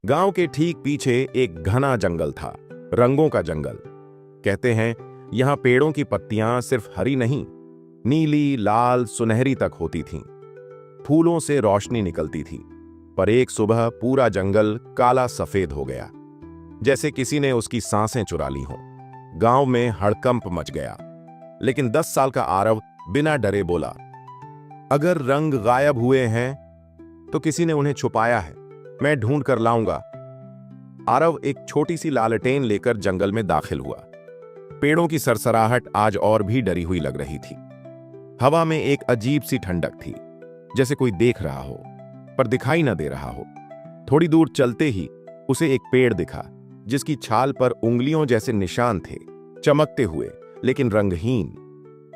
गांव के ठीक पीछे एक घना जंगल था, रंगों का जंगल। कहते हैं यहां पेड़ों की पत्तियां सिर्फ हरी नहीं, नीली, लाल, सुनहरी तक होती थीं। फूलों से रोशनी निकलती थी। पर एक सुबह पूरा जंगल काला सफेद हो गया, जैसे किसी ने उसकी सांसें चुरा ली हों। गांव में हड़कंप मच गया। लेकिन 10 साल का आरव बिना डरे बोला, अगर रंग गायब हुए हैं तो किसी ने उन्हें छुपाया है, मैं ढूंढ कर लाऊंगा। आरव एक छोटी सी लालटेन लेकर जंगल में दाखिल हुआ। पेड़ों की सरसराहट आज और भी डरी हुई लग रही थी। हवा में एक अजीब सी ठंडक थी, जैसे कोई देख रहा हो पर दिखाई न दे रहा हो। थोड़ी दूर चलते ही उसे एक पेड़ दिखा, जिसकी छाल पर उंगलियों जैसे निशान थे, चमकते हुए लेकिन रंगहीन,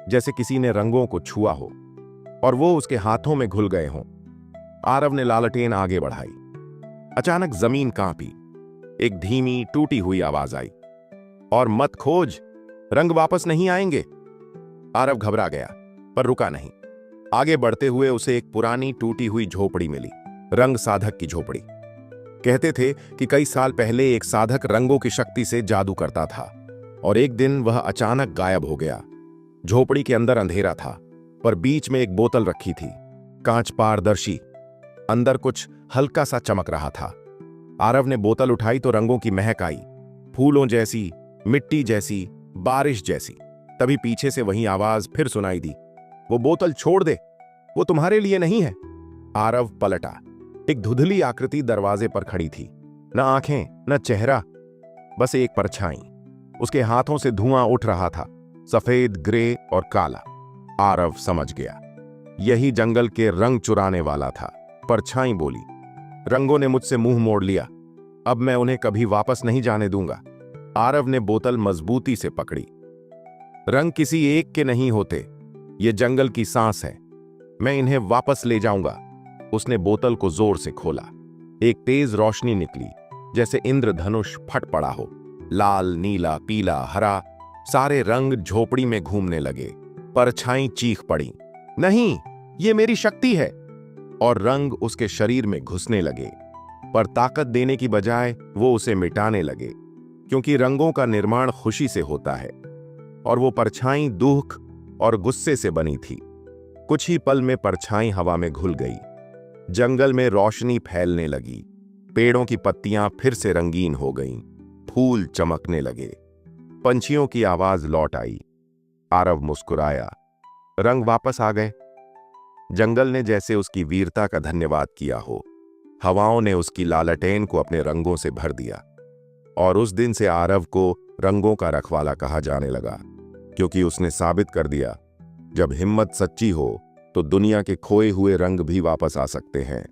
जैसे किसी ने रंगों को छुआ हो और वो उसके हाथों में घुल गए हों। आरव ने लालटेन आगे बढ़ाई। अचानक जमीन कांपी। एक धीमी टूटी हुई आवाज आई, और मत खोज, रंग वापस नहीं आएंगे। आरव घबरा गया पर रुका नहीं। आगे बढ़ते हुए उसे एक पुरानी टूटी हुई झोपड़ी मिली, रंग साधक की झोपड़ी। कहते थे कि कई साल पहले एक साधक रंगों की शक्ति से जादू करता था, और एक दिन वह अचानक गायब हो गया। झोपड़ी के अंदर अंधेरा था, पर बीच में एक बोतल रखी थी, कांच पारदर्शी। अंदर कुछ हल्का सा चमक रहा था। आरव ने बोतल उठाई तो रंगों की महक आई, फूलों जैसी, मिट्टी जैसी, बारिश जैसी। तभी पीछे से वही आवाज फिर सुनाई दी, वो बोतल छोड़ दे, वो तुम्हारे लिए नहीं है। आरव पलटा। एक धुंधली आकृति दरवाजे पर खड़ी थी, न आंखें न चेहरा, बस एक परछाई। उसके हाथों से धुआं उठ रहा था, सफेद, ग्रे और काला। आरव समझ गया, यही जंगल के रंग चुराने वाला था। परछाई बोली, रंगों ने मुझसे मुंह मोड़ लिया, अब मैं उन्हें कभी वापस नहीं जाने दूंगा। आरव ने बोतल मजबूती से पकड़ी। रंग किसी एक के नहीं होते, ये जंगल की सांस है, मैं इन्हें वापस ले जाऊंगा। उसने बोतल को जोर से खोला। एक तेज रोशनी निकली, जैसे इंद्रधनुष फट पड़ा हो। लाल, नीला, पीला, हरा, सारे रंग झोपड़ी में घूमने लगे। परछाई चीख पड़ी, नहीं, ये मेरी शक्ति है। और रंग उसके शरीर में घुसने लगे, पर ताकत देने की बजाय वो उसे मिटाने लगे, क्योंकि रंगों का निर्माण खुशी से होता है, और वो परछाई दुख और गुस्से से बनी थी। कुछ ही पल में परछाई हवा में घुल गई। जंगल में रोशनी फैलने लगी, पेड़ों की पत्तियां फिर से रंगीन हो गईं, फूल चमकने लगे, पंछियों की आवाज लौट आई। आरव मुस्कुराया, रंग वापस आ गए। जंगल ने जैसे उसकी वीरता का धन्यवाद किया हो। हवाओं ने उसकी लालटेन को अपने रंगों से भर दिया, और उस दिन से आरव को रंगों का रखवाला कहा जाने लगा, क्योंकि उसने साबित कर दिया, जब हिम्मत सच्ची हो तो दुनिया के खोए हुए रंग भी वापस आ सकते हैं।